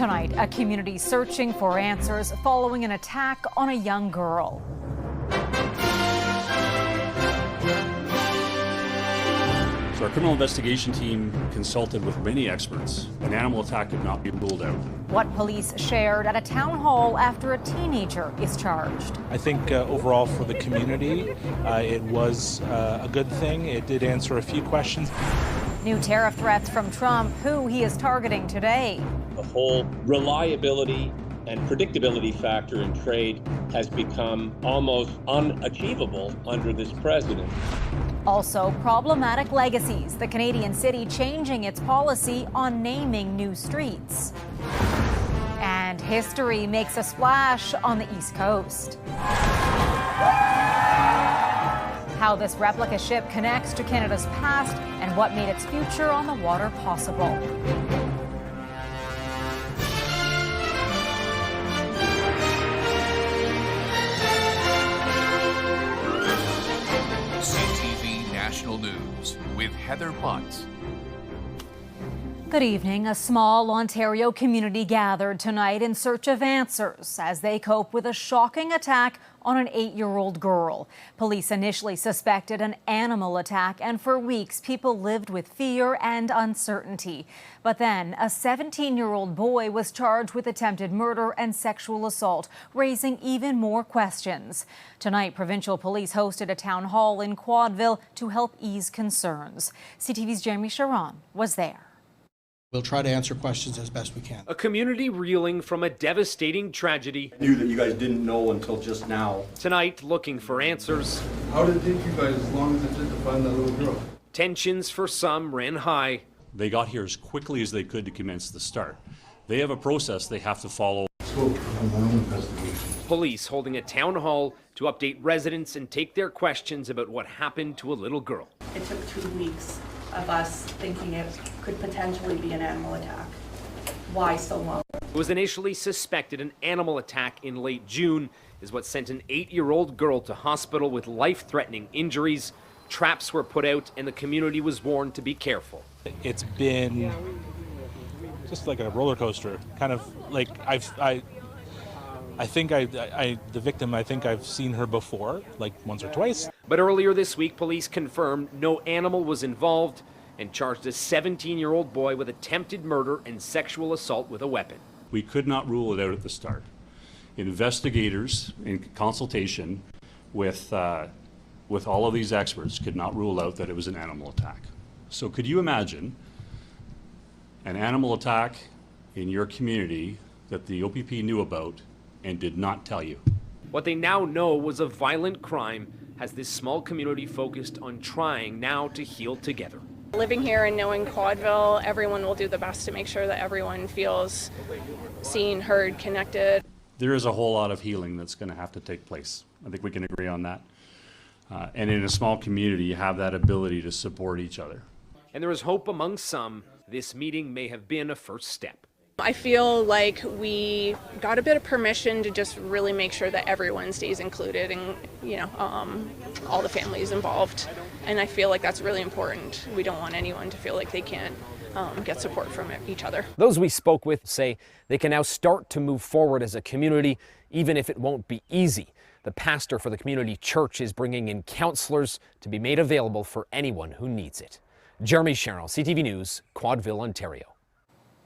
Tonight, a community searching for answers following an attack on a young girl. So our criminal investigation team consulted with many experts. An animal attack could not be ruled out. What police shared at a town hall after a teenager is charged. I think overall for the community, it was a good thing. It did answer a few questions. New tariff threats from Trump, who he is targeting today. The whole reliability and predictability factor in trade has become almost unachievable under this president. Also, problematic legacies. The Canadian city changing its policy on naming new streets. And history makes a splash on the East Coast. How this replica ship connects to Canada's past and what made its future on the water possible. CTV National News with Heather Butts. Good evening. A small Ontario community gathered tonight in search of answers as they cope with a shocking attack on an 8-year-old girl. Police initially suspected an animal attack, and for weeks people lived with fear and uncertainty. But then a 17-year-old boy was charged with attempted murder and sexual assault, raising even more questions. Tonight, provincial police hosted a town hall in Quadville to help ease concerns. CTV's Jeremy Sharon was there. We'll try to answer questions as best we can. A community reeling from a devastating tragedy. I knew that you guys didn't know until just now. Tonight, looking for answers. How did it take you guys as long as it did to find that little girl? Tensions for some ran high. They got here as quickly as they could to commence the start. They have a process they have to follow. Police holding a town hall to update residents and take their questions about what happened to a little girl. It took 2 weeks of us thinking it could potentially be an animal attack. Why so long? It was initially suspected an animal attack in late June is what sent an 8-year-old girl to hospital with life-threatening injuries. Traps were put out and the community was warned to be careful. It's been just like a roller coaster, kind of like the victim, I think I've seen her before, like once or twice. But earlier this week, police confirmed no animal was involved and charged a 17-year-old boy with attempted murder and sexual assault with a weapon. We could not rule it out at the start. Investigators, in consultation with all of these experts, could not rule out that it was an animal attack. So could you imagine an animal attack in your community that the OPP knew about and did not tell you? What they now know was a violent crime has this small community focused on trying now to heal together. Living here and knowing Quadville, everyone will do the best to make sure that everyone feels seen, heard, connected. There is a whole lot of healing that's going to have to take place. I think we can agree on that. And in a small community, you have that ability to support each other. And there is hope among some. This meeting may have been a first step. I feel like we got a bit of permission to just really make sure that everyone stays included and, all the families involved. And I feel like that's really important. We don't want anyone to feel like they can't get support from each other. Those we spoke with say they can now start to move forward as a community, even if it won't be easy. The pastor for the community church is bringing in counselors to be made available for anyone who needs it. Jeremy Sherrill, CTV News, Quadville, Ontario.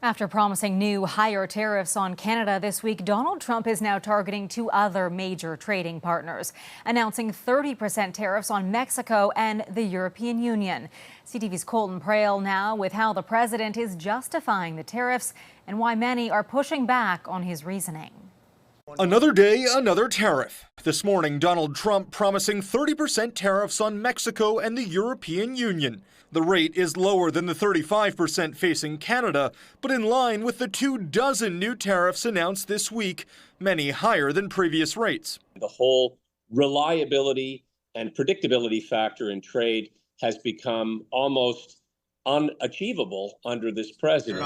After promising new higher tariffs on Canada this week, Donald Trump is now targeting 2 other major trading partners, announcing 30% tariffs on Mexico and the European Union. CTV's Colton Prale now with how the president is justifying the tariffs and why many are pushing back on his reasoning. Another day, another tariff. This morning, Donald Trump promising 30% tariffs on Mexico and the European Union. The rate is lower than the 35% facing Canada, but in line with the 24 new tariffs announced this week, many higher than previous rates. The whole reliability and predictability factor in trade has become almost unachievable under this president.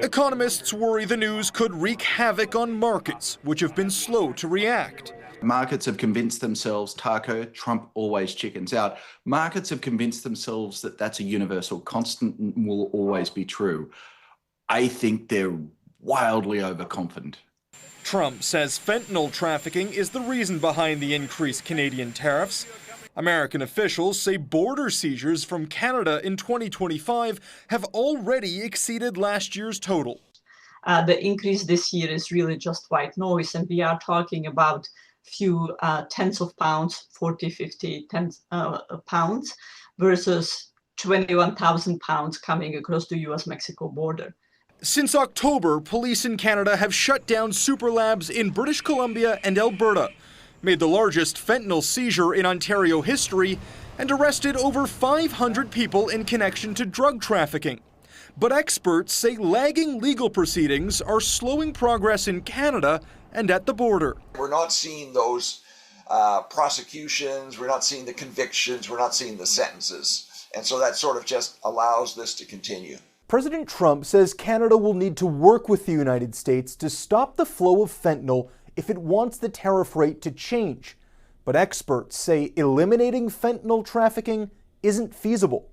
Economists worry the news could wreak havoc on markets, which have been slow to react. Markets have convinced themselves, Taco, Trump always chickens out. Markets have convinced themselves that that's a universal constant and will always be true. I think they're wildly overconfident. Trump says fentanyl trafficking is the reason behind the increased Canadian tariffs. American officials say border seizures from Canada in 2025 have already exceeded last year's total. The increase this year is really just white noise, and we are talking about few tens of pounds, 40, 50 pounds, versus 21,000 pounds coming across the US-Mexico border. Since October, police in Canada have shut down super labs in British Columbia and Alberta, made the largest fentanyl seizure in Ontario history, and arrested over 500 people in connection to drug trafficking. But experts say lagging legal proceedings are slowing progress in Canada and at the border. We're not seeing those prosecutions, we're not seeing the convictions, we're not seeing the sentences. And so that sort of just allows this to continue. President Trump says Canada will need to work with the United States to stop the flow of fentanyl if it wants the tariff rate to change. But experts say eliminating fentanyl trafficking isn't feasible.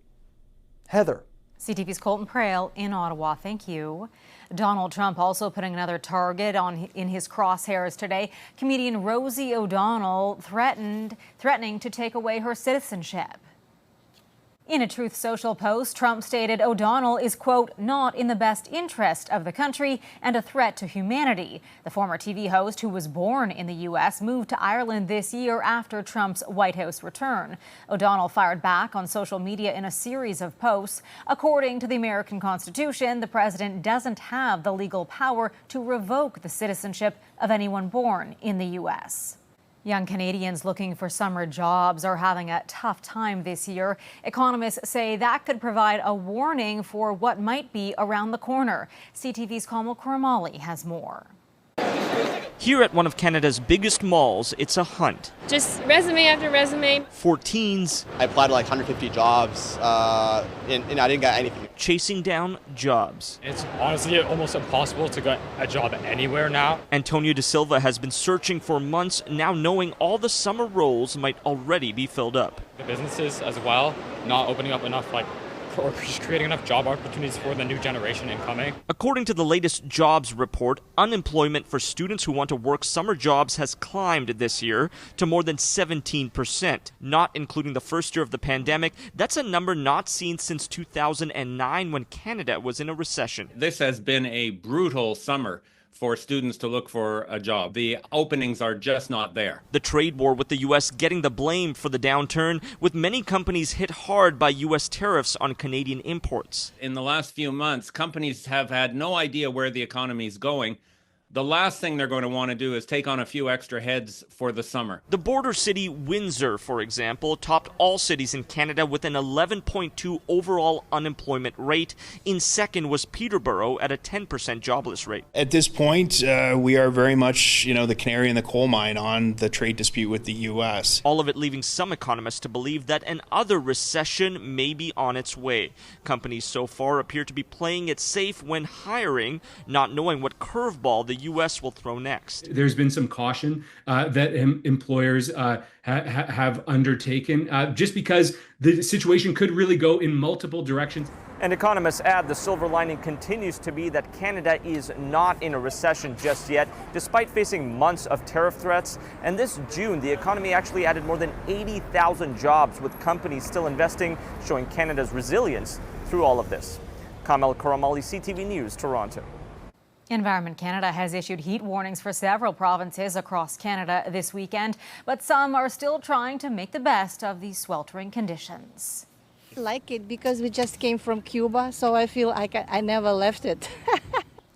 Heather. CTV's Colton Prale in Ottawa. Thank you. Donald Trump also putting another target in his crosshairs today. Comedian Rosie ODonnell threatening to take away her citizenship. In a Truth Social post, Trump stated O'Donnell is, quote, not in the best interest of the country and a threat to humanity. The former TV host, who was born in the U.S., moved to Ireland this year after Trump's White House return. O'Donnell fired back on social media in a series of posts. According to the American Constitution, the president doesn't have the legal power to revoke the citizenship of anyone born in the U.S. Young Canadians looking for summer jobs are having a tough time this year. Economists say that could provide a warning for what might be around the corner. CTV's Kamal Kuramali has more. Here at one of Canada's biggest malls, it's a hunt. Just resume after resume. For teens. I applied to like 150 jobs and I didn't get anything. Chasing down jobs. It's honestly almost impossible to get a job anywhere now. Antonio De Silva has been searching for months, now knowing all the summer roles might already be filled up. The businesses as well, not opening up enough or just creating enough job opportunities for the new generation incoming. According to the latest jobs report, unemployment for students who want to work summer jobs has climbed this year to more than 17%, not including the first year of the pandemic. That's a number not seen since 2009 when Canada was in a recession. This has been a brutal summer for students to look for a job. The openings are just not there. The trade war with the U.S. getting the blame for the downturn, with many companies hit hard by U.S. tariffs on Canadian imports. In the last few months, companies have had no idea where the economy is going. The last thing they're going to want to do is take on a few extra heads for the summer. The border city Windsor, for example, topped all cities in Canada with an 11.2 overall unemployment rate. In second was Peterborough at a 10% jobless rate. At this point, we are very much, the canary in the coal mine on the trade dispute with the U.S. All of it leaving some economists to believe that another recession may be on its way. Companies so far appear to be playing it safe when hiring, not knowing what curveball the U.S. will throw next. There's been some caution that employers have undertaken just because the situation could really go in multiple directions. And economists add the silver lining continues to be that Canada is not in a recession just yet, despite facing months of tariff threats. And this June, the economy actually added more than 80,000 jobs, with companies still investing, showing Canada's resilience through all of this. Kamal Kuramali, CTV News, Toronto. Environment Canada has issued heat warnings for several provinces across Canada this weekend, but some are still trying to make the best of these sweltering conditions. I like it because we just came from Cuba, so I feel like I never left it.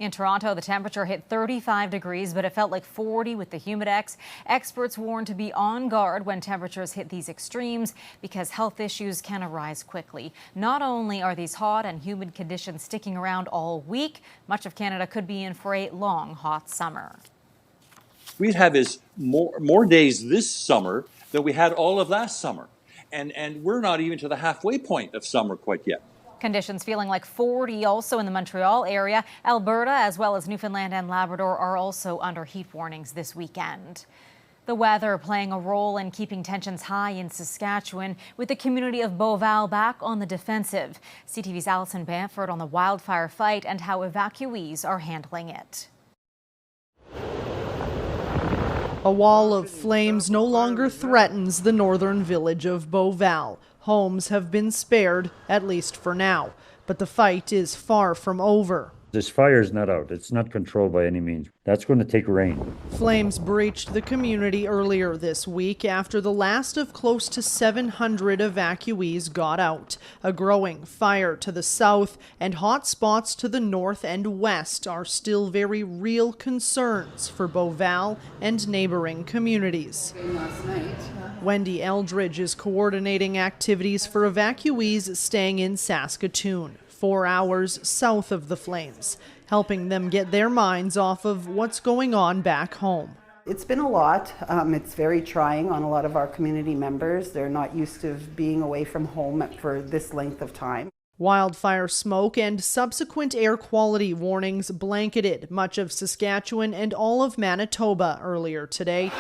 In Toronto, the temperature hit 35 degrees, but it felt like 40 with the humidex. Experts warn to be on guard when temperatures hit these extremes because health issues can arise quickly. Not only are these hot and humid conditions sticking around all week, much of Canada could be in for a long, hot summer. We'd have more days this summer than we had all of last summer. And we're not even to the halfway point of summer quite yet. Conditions feeling like 40 also in the Montreal area. Alberta, as well as Newfoundland and Labrador, are also under heat warnings this weekend. The weather playing a role in keeping tensions high in Saskatchewan, with the community of Beauval back on the defensive. CTV's Alison Bamford on the wildfire fight and how evacuees are handling it. A wall of flames no longer threatens the northern village of Beauval. Homes have been spared, at least for now, but the fight is far from over. This fire is not out. It's not controlled by any means. That's going to take rain. Flames breached the community earlier this week after the last of close to 700 evacuees got out. A growing fire to the south and hot spots to the north and west are still very real concerns for Beauval and neighboring communities. Wendy Eldridge is coordinating activities for evacuees staying in Saskatoon, 4 hours south of the flames, helping them get their minds off of what's going on back home. It's been a lot. It's very trying on a lot of our community members. They're not used to being away from home for this length of time. Wildfire smoke and subsequent air quality warnings blanketed much of Saskatchewan and all of Manitoba earlier today.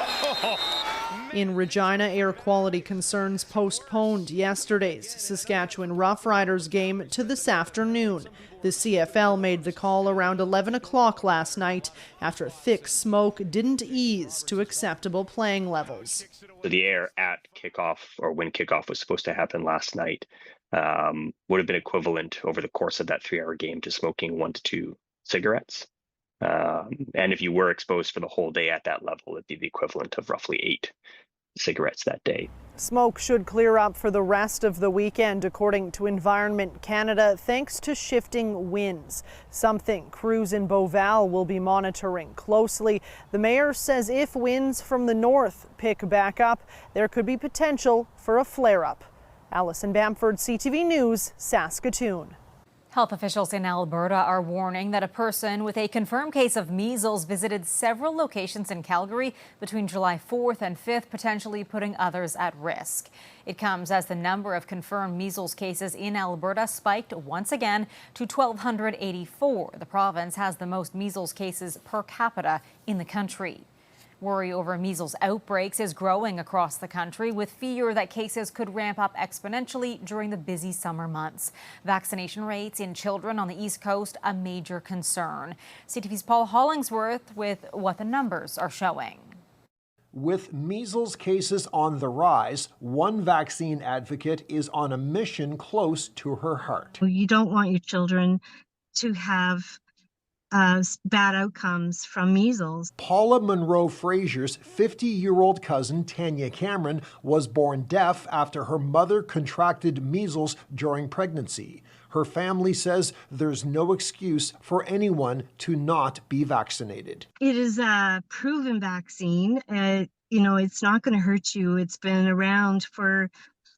In Regina, air quality concerns postponed yesterday's Saskatchewan Roughriders game to this afternoon. The CFL made the call around 11 o'clock last night after thick smoke didn't ease to acceptable playing levels. The air at kickoff, or when kickoff was supposed to happen last night, would have been equivalent over the course of that 3-hour game to smoking 1 to 2 cigarettes. And if you were exposed for the whole day at that level, it'd be the equivalent of roughly 8 cigarettes that day. Smoke should clear up for the rest of the weekend, according to Environment Canada, thanks to shifting winds, something crews in Beauval will be monitoring closely. The mayor says if winds from the north pick back up, there could be potential for a flare-up. Alison Bamford, CTV News, Saskatoon. Health officials in Alberta are warning that a person with a confirmed case of measles visited several locations in Calgary between July 4th and 5th, potentially putting others at risk. It comes as the number of confirmed measles cases in Alberta spiked once again to 1,284. The province has the most measles cases per capita in the country. Worry over measles outbreaks is growing across the country, with fear that cases could ramp up exponentially during the busy summer months. Vaccination rates in children on the East Coast a major concern. CTV's Paul Hollingsworth with what the numbers are showing. With measles cases on the rise, one vaccine advocate is on a mission close to her heart. You don't want your children to have bad outcomes from measles. Paula Monroe Frazier's 50-year-old cousin, Tanya Cameron, was born deaf after her mother contracted measles during pregnancy. Her family says there's no excuse for anyone to not be vaccinated. It is a proven vaccine. It's not going to hurt you. It's been around for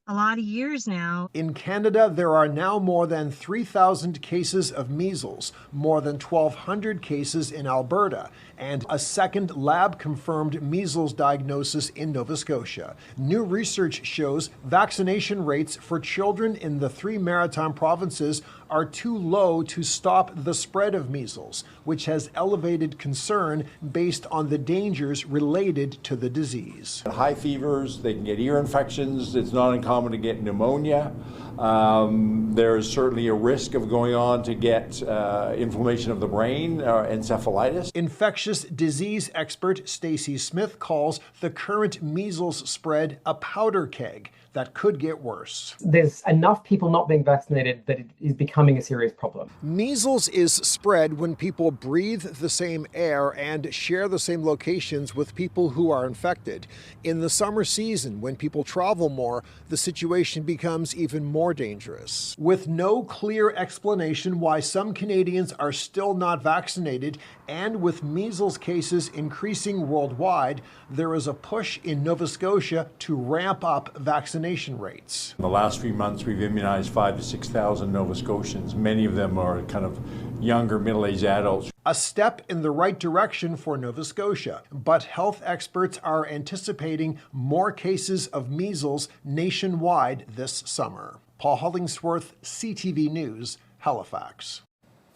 a lot of years now. In Canada, there are now more than 3,000 cases of measles, more than 1,200 cases in Alberta, and a second lab-confirmed measles diagnosis in Nova Scotia. New research shows vaccination rates for children in the 3 maritime provinces are too low to stop the spread of measles, which has elevated concern based on the dangers related to the disease. High fevers, they can get ear infections, it's not uncommon to get pneumonia. There is certainly a risk of going on to get inflammation of the brain or encephalitis. Infectious disease expert Stacey Smith calls the current measles spread a powder keg that could get worse. There's enough people not being vaccinated that it is becoming a serious problem. Measles is spread when people breathe the same air and share the same locations with people who are infected. In the summer season, when people travel more, the situation becomes even more dangerous. With no clear explanation why some Canadians are still not vaccinated, and with measles cases increasing worldwide, there is a push in Nova Scotia to ramp up vaccination rates. In the last few months, we've immunized 5,000 to 6,000 Nova Scotians. Many of them are kind of younger, middle-aged adults. A step in the right direction for Nova Scotia, but health experts are anticipating more cases of measles nationwide this summer. Paul Hollingsworth, CTV News, Halifax.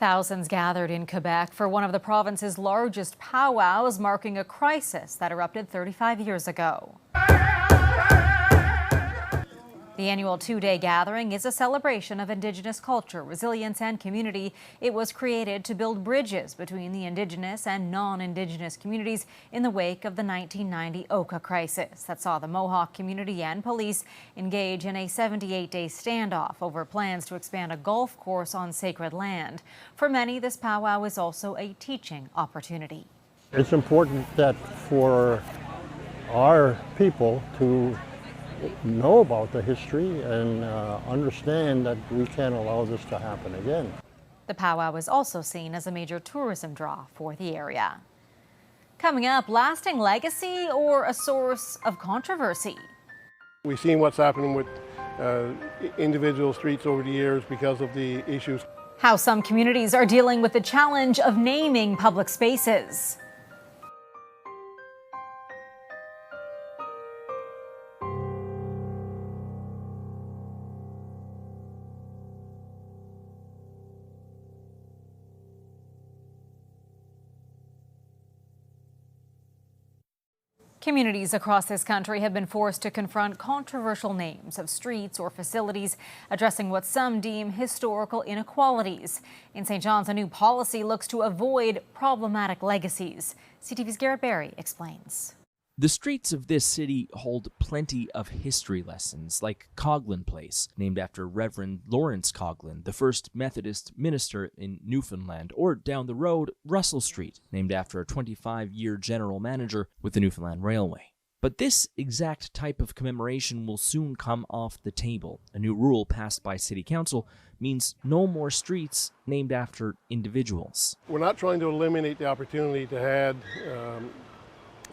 Thousands gathered in Quebec for one of the province's largest powwows, marking a crisis that erupted 35 years ago. The annual two-day gathering is a celebration of Indigenous culture, resilience, and community. It was created to build bridges between the Indigenous and non-Indigenous communities in the wake of the 1990 Oka crisis that saw the Mohawk community and police engage in a 78-day standoff over plans to expand a golf course on sacred land. For many, this powwow is also a teaching opportunity. It's important that for our people to know about the history and understand that we can't allow this to happen again. The powwow is also seen as a major tourism draw for the area. Coming up, lasting legacy or a source of controversy? We've seen what's happening with individual streets over the years because of the issues. How some communities are dealing with the challenge of naming public spaces. Communities across this country have been forced to confront controversial names of streets or facilities, addressing what some deem historical inequalities. In St. John's, a new policy looks to avoid problematic legacies. CTV's Garrett Berry explains. The streets of this city hold plenty of history lessons, like Coghlan Place, named after Reverend Lawrence Coghlan, the first Methodist minister in Newfoundland, or down the road, Russell Street, named after a 25-year general manager with the Newfoundland Railway. But this exact type of commemoration will soon come off the table. A new rule passed by City Council means no more streets named after individuals. We're not trying to eliminate the opportunity to add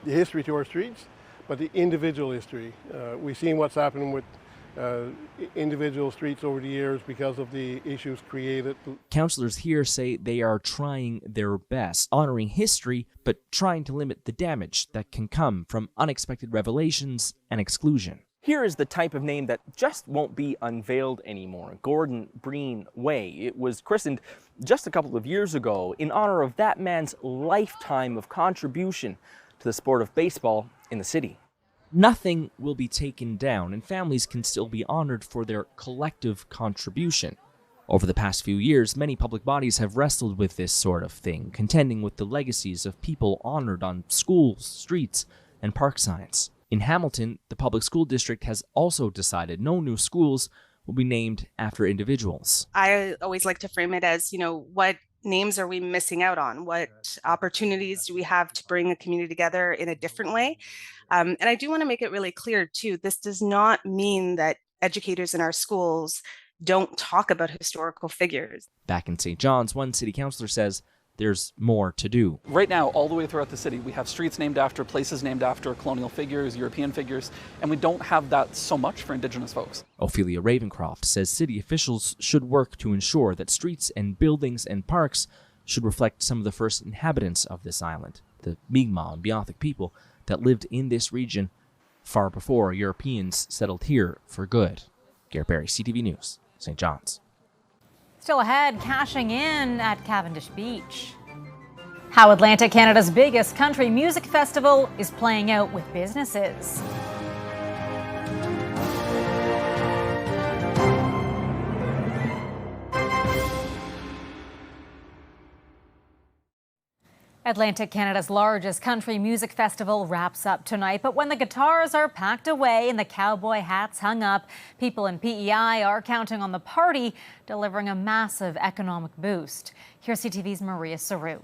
the history to our streets, but the individual history. We've seen what's happening with individual streets over the years because of the issues created. Councillors here say they are trying their best, honoring history, but trying to limit the damage that can come from unexpected revelations and exclusion. Here is the type of name that just won't be unveiled anymore, Gordon Breen Way. It was christened just a couple of years ago in honor of that man's lifetime of contribution to the sport of baseball in the city. Nothing will be taken down, and families can still be honored for their collective contribution. Over the past few years, many public bodies have wrestled with this sort of thing, contending with the legacies of people honored on schools, streets, and park signs. In Hamilton, the public school district has also decided no new schools will be named after individuals. I always like to frame it as, what names are we missing out on? What opportunities do we have to bring a community together in a different way? And I do want to make it really clear, too, this does not mean that educators in our schools don't talk about historical figures. Back in St. John's, one city councillor says there's more to do. Right now, all the way throughout the city, we have streets named after, places named after colonial figures, European figures, and we don't have that so much for Indigenous folks. Ophelia Ravencroft says city officials should work to ensure that streets and buildings and parks should reflect some of the first inhabitants of this island, the Mi'kmaq and Beothuk people that lived in this region far before Europeans settled here for good. Garrett Berry, CTV News, St. John's. Still ahead, cashing in at Cavendish Beach. How Atlantic Canada's biggest country music festival is playing out with businesses. Atlantic Canada's largest country music festival wraps up tonight, but when the guitars are packed away and the cowboy hats hung up, people in PEI are counting on the party delivering a massive economic boost. Here's CTV's Maria Saru.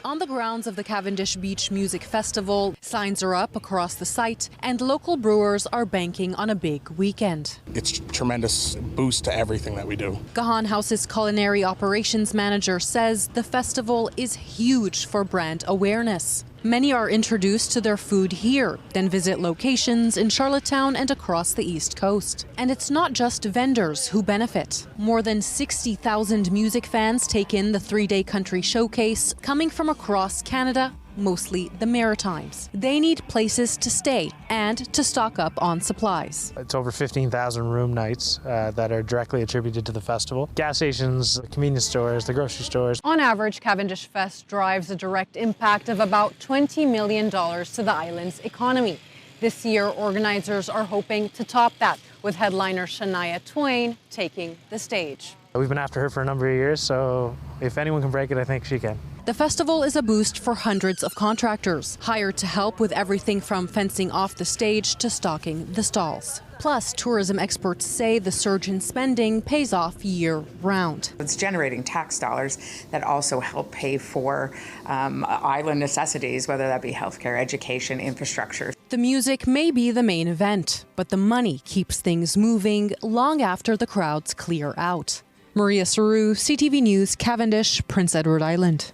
On the grounds of the Cavendish Beach Music Festival, signs are up across the site and local brewers are banking on a big weekend. It's a tremendous boost to everything that we do. Gahan House's culinary operations manager says the festival is huge for brand awareness. Many are introduced to their food here, then visit locations in Charlottetown and across the East Coast. And it's not just vendors who benefit. More than 60,000 music fans take in the three-day country showcase, coming from across Canada mostly the Maritimes. They need places to stay and to stock up on supplies. It's over 15,000 room nights that are directly attributed to the festival. Gas stations, convenience stores, the grocery stores. On average, Cavendish Fest drives a direct impact of about $20 million to the island's economy. This year, organizers are hoping to top that, with headliner Shania Twain taking the stage. We've been after her for a number of years, so if anyone can break it, I think she can. The festival is a boost for hundreds of contractors, hired to help with everything from fencing off the stage to stocking the stalls. Plus, tourism experts say the surge in spending pays off year-round. It's generating tax dollars that also help pay for island necessities, whether that be healthcare, education, infrastructure. The music may be the main event, but the money keeps things moving long after the crowds clear out. Maria Saru, CTV News, Cavendish, Prince Edward Island.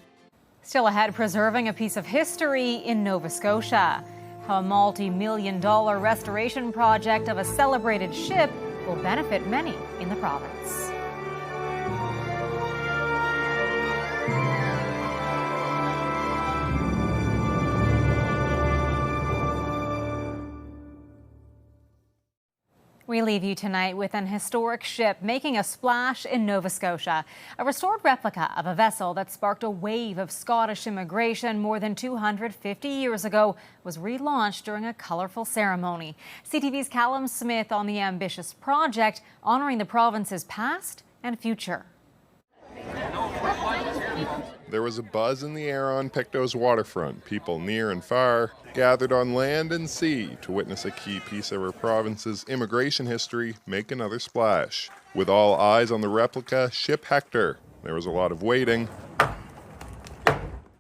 Still ahead, preserving a piece of history in Nova Scotia. How a multi-million-dollar restoration project of a celebrated ship will benefit many in the province. We leave you tonight with an historic ship making a splash in Nova Scotia. A restored replica of a vessel that sparked a wave of Scottish immigration more than 250 years ago was relaunched during a colorful ceremony. CTV's Callum Smith on the ambitious project, honoring the province's past and future. There was a buzz in the air on Picto's waterfront. People near and far gathered on land and sea to witness a key piece of our province's immigration history make another splash. With all eyes on the replica ship Hector, there was a lot of waiting,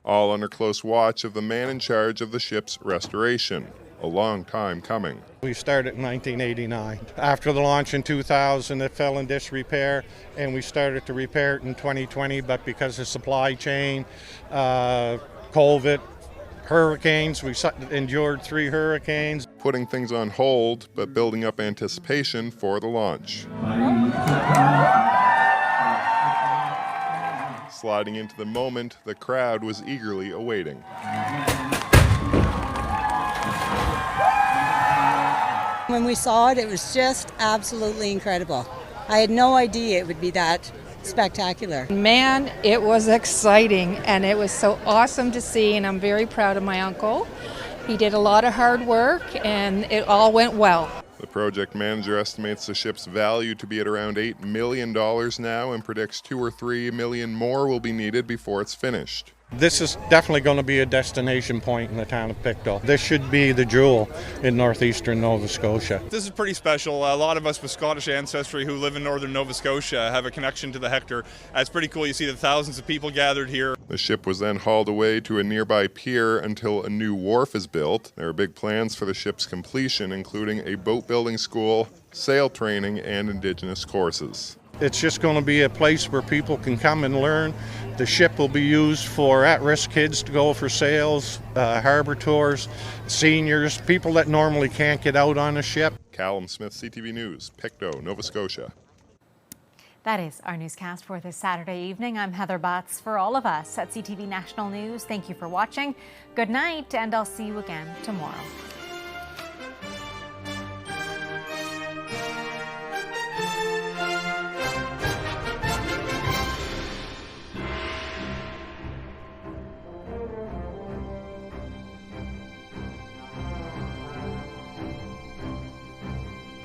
all under close watch of the man in charge of the ship's restoration. A long time coming. We started in 1989. After the launch in 2000, it fell in disrepair, and we started to repair it in 2020, but because of supply chain, COVID, hurricanes, we endured 3 hurricanes. Putting things on hold, but building up anticipation for the launch. Sliding into the moment the crowd was eagerly awaiting. When we saw it, it was just absolutely incredible. I had no idea it would be that spectacular. Man, it was exciting and it was so awesome to see, and I'm very proud of my uncle. He did a lot of hard work and it all went well. The project manager estimates the ship's value to be at around $8 million now and predicts 2 or 3 million more will be needed before it's finished. This is definitely going to be a destination point in the town of Pictou. This should be the jewel in northeastern Nova Scotia. This is pretty special. A lot of us with Scottish ancestry who live in northern Nova Scotia have a connection to the Hector. It's pretty cool. You see the thousands of people gathered here. The ship was then hauled away to a nearby pier until a new wharf is built. There are big plans for the ship's completion, including a boat building school, sail training, and Indigenous courses. It's just going to be a place where people can come and learn. The ship will be used for at-risk kids to go for sails, harbor tours, seniors, people that normally can't get out on a ship. Callum Smith, CTV News, Pictou, Nova Scotia. That is our newscast for this Saturday evening. I'm Heather Butts. For all of us at CTV National News, thank you for watching. Good night, and I'll see you again tomorrow.